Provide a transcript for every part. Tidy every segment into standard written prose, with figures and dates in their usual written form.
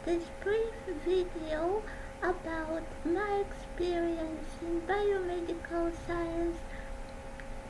this brief video about my experience in biomedical science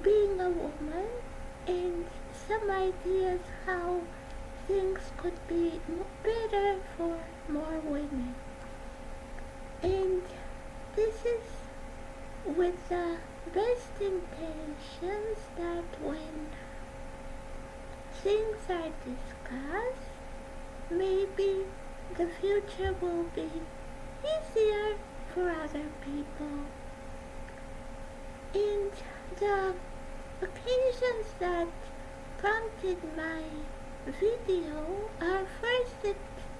being a woman and some ideas how things could be better for more women. And this is with the best intentions that when things are discussed, maybe the future will be easier for other people. And the occasions that prompted my video are first, it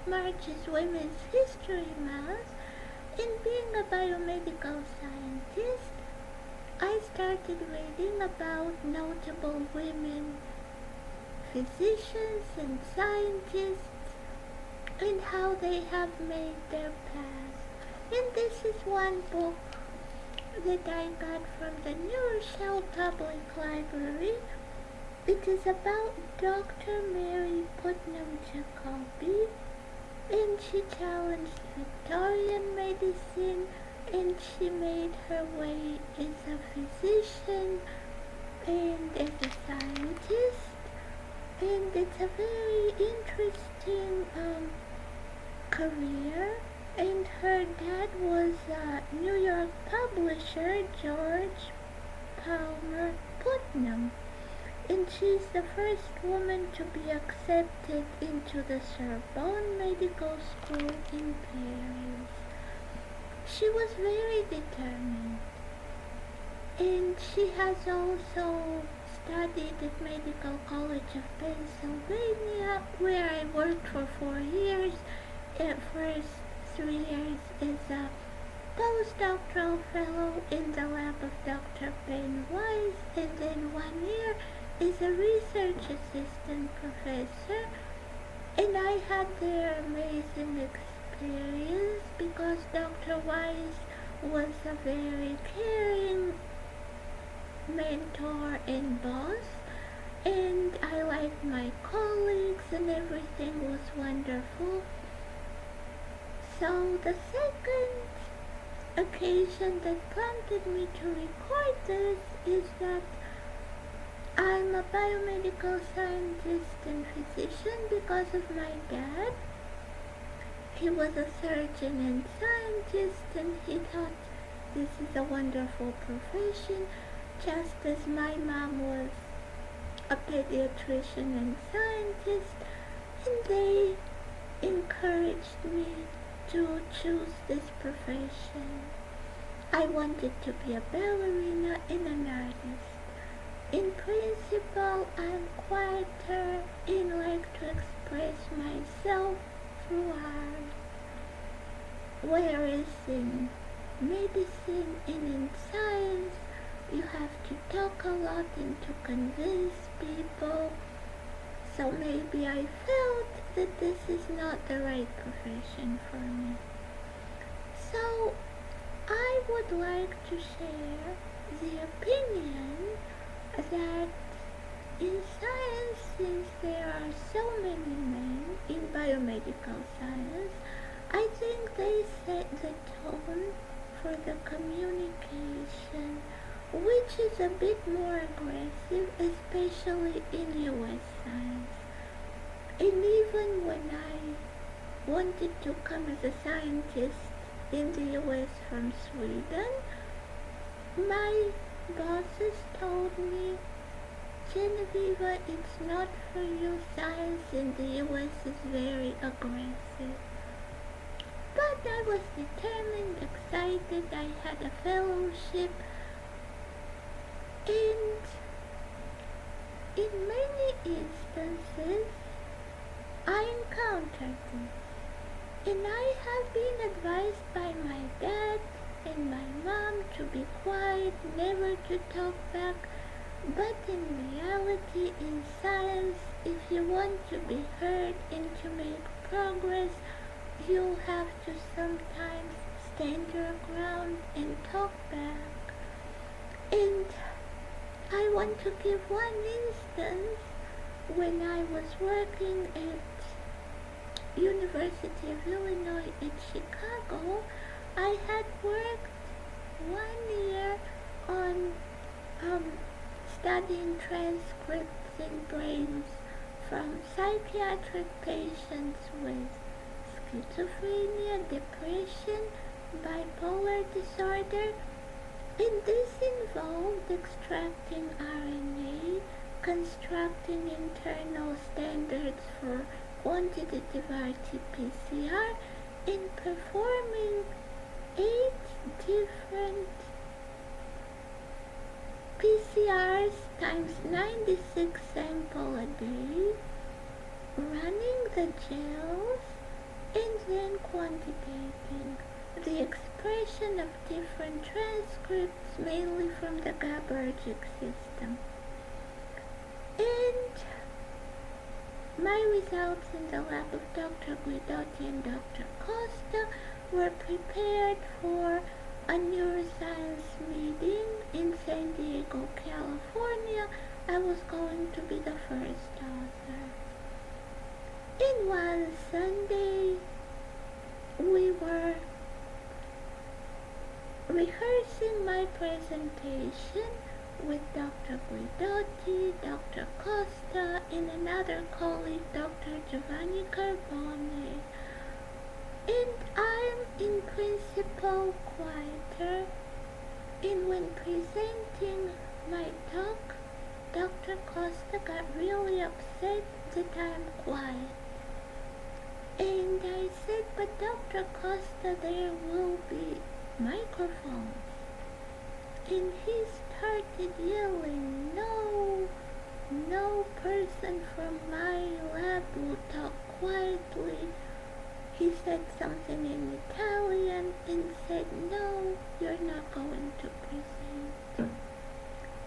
marches Women's History Month, and being a biomedical scientist, I started reading about notable women physicians and scientists and how they have made their path. And this is one book that I got from the New Rochelle Public Library. It is about Dr. Mary Putnam Jacoby, and she challenged Victorian medicine, and she made her way as a physician and as a scientist. And it's a very interesting career. And her dad was a New York publisher, George Palmer Putnam. And she's the first woman to be accepted into the Sorbonne Medical School in Paris. She was very determined. And she has also studied at Medical College of Pennsylvania, where I worked for 4 years. At first 3 years as a postdoctoral fellow in the lab of Dr. Ben Weiss, and then 1 year as a research assistant professor. And I had their amazing experience because Dr. Weiss was a very caring mentor and boss, and I liked my colleagues and everything was wonderful. So the second occasion that prompted me to record this is that I'm a biomedical scientist and physician because of my dad. He was a surgeon and scientist, and he thought this is a wonderful profession, just as my mom was a pediatrician and scientist, and they encouraged me to choose this profession. I wanted to be a ballerina and an artist. In principle, I'm quieter and like to express myself through art. Whereas in medicine and in science, you have to talk a lot and to convince people. So maybe I felt that this is not the right profession for me. So I would like to share the opinion that in science, since there are so many men in biomedical science, I think they set the tone for the communication, which is a bit more aggressive, especially in US science. And even when I wanted to come as a scientist in the US from Sweden, my bosses told me, Genevieve, it's not for you, science in the US is very aggressive. But I was determined, excited, I had a fellowship, and in many instances, I encountered this. And I have been advised by my dad and my mom to be quiet, never to talk back. But in reality, in science, if you want to be heard and to make progress, you have to sometimes stand your ground and talk back. And I want to give one instance when I was working at University of Illinois at Chicago, I had worked 1 year on um, studying transcripts in brains from psychiatric patients with schizophrenia, depression, bipolar disorder, and this involved extracting RNA, constructing internal standards for quantitative RT-PCR, and performing 8 different PCRs times 96 sample a day, running the gels, and then quantitating the expression of different transcripts, mainly from the GABAergic system. And my results in the lab of Dr. Guidotti and Dr. Costa were prepared for a neuroscience meeting in San Diego, California. I was going to be the first author. And one Sunday, we were rehearsing my presentation with Dr. Guidotti, Dr. Costa, and another colleague, Dr. Giovanni Carbone. And I'm in principle quieter, and when presenting my talk, Dr. Costa got really upset that I'm quiet. And I said, but Dr. Costa, there will be microphones. And he started yelling, no person from my lab will talk quietly. He said something in Italian and said, no, you're not going to present.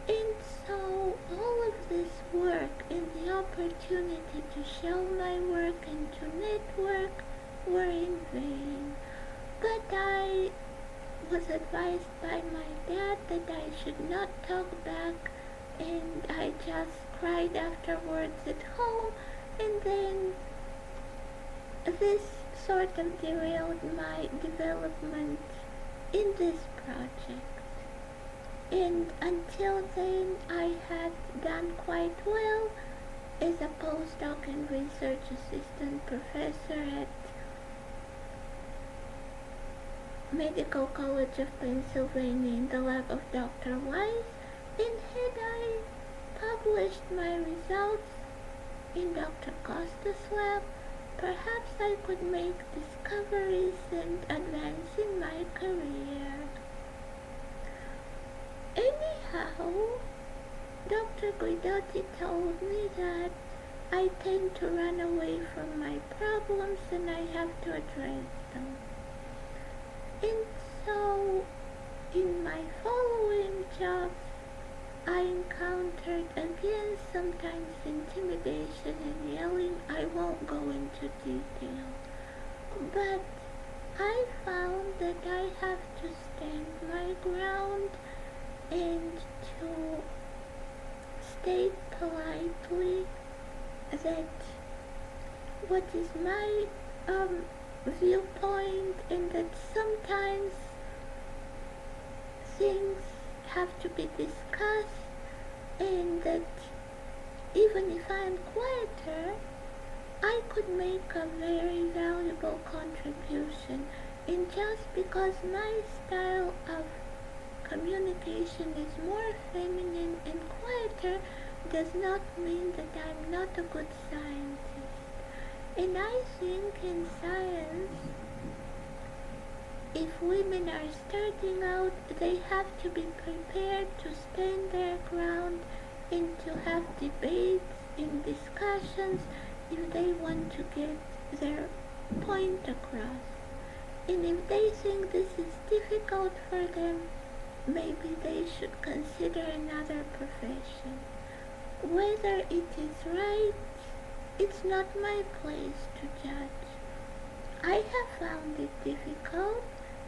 And so all of this work and the opportunity to show my work and to network were in vain. But I was advised by my dad that I should not talk back, and I just cried afterwards at home, and then this sort of derailed my development in this project. And until then, I had done quite well as a postdoc and research assistant professor at Medical College of Pennsylvania in the lab of Dr. Weiss, and had I published my results in Dr. Costa's lab, perhaps I could make discoveries and advance in my career. Anyhow, Dr. Guidotti told me that I tend to run away from my problems and I have to address them. And so, in my following jobs, I encountered again sometimes intimidation and yelling. I won't go into detail. But I found that I have to stand my ground and to state politely that what is my viewpoint, and that sometimes things have to be discussed, and that even if I'm quieter, I could make a very valuable contribution. And just because my style of communication is more feminine and quieter does not mean that I'm not a good scientist. And I think in science, if women are starting out, they have to be prepared to stand their ground and to have debates and discussions if they want to get their point across. And if they think this is difficult for them, maybe they should consider another profession. Whether it is right, it's not my place to judge. I have found it difficult,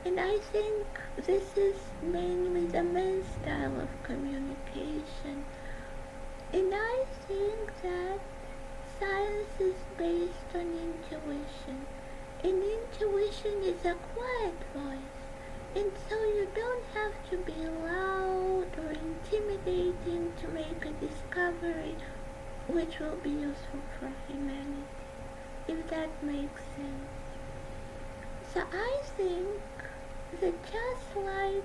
and I think this is mainly the men's style of communication. And I think that science is based on intuition, and intuition is a quiet voice, and so you don't have to be loud or intimidating to make a discovery which will be useful for humanity, if that makes sense. So I think that just like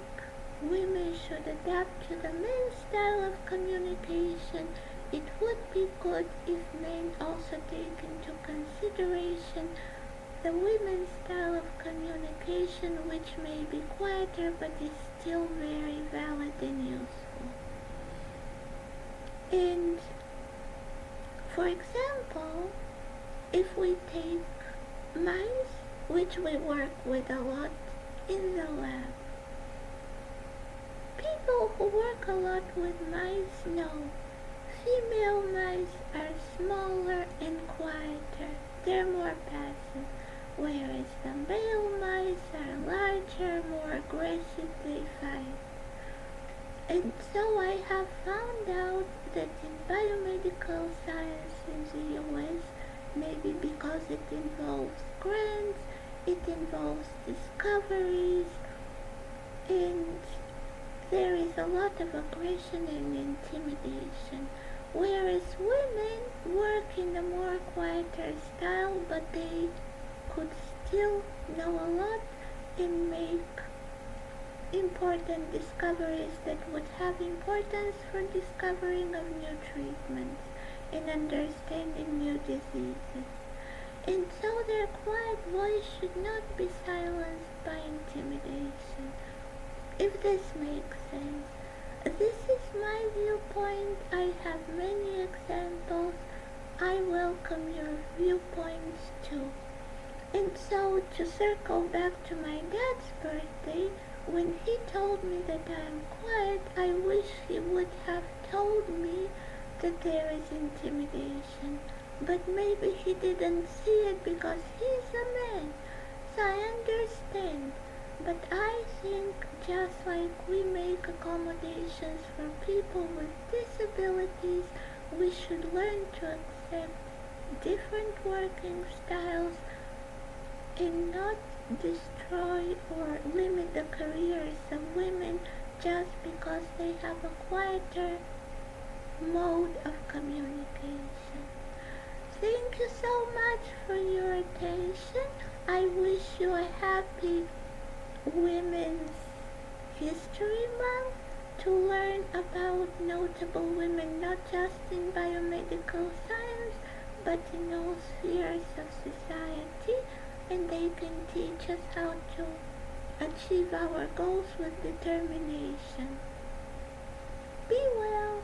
women should adapt to the men's style of communication, it would be good if men also take into consideration the women's style of communication, which may be quieter but is still very valid and useful. And for example, if we take mice, which we work with a lot in the lab, people who work a lot with mice know female mice are smaller and quieter. They're more passive, whereas the male mice are larger, more aggressive, they fight. And so I have found out that in biomedical science in the US, maybe because it involves grants, it involves discoveries, and there is a lot of aggression and intimidation, whereas women work in a more quieter style, but they could still know a lot and make important discoveries that would have importance for discovering of new treatments and understanding new diseases. And so their quiet voice should not be silenced by intimidation, if this makes sense. This is my viewpoint. I have many examples. I welcome your viewpoints too. And so to circle back to my dad's birthday, when he told me that I'm quiet, I wish he would have told me that there is intimidation. But maybe he didn't see it because he's a man. So I understand. But I think just like we make accommodations for people with disabilities, we should learn to accept different working styles and not destroy or limit the careers of women just because they have a quieter mode of communication. Thank you so much for your attention. I wish you a happy Women's History Month to learn about notable women not just in biomedical science but in all spheres of society, and they can teach us how to achieve our goals with determination. Be well.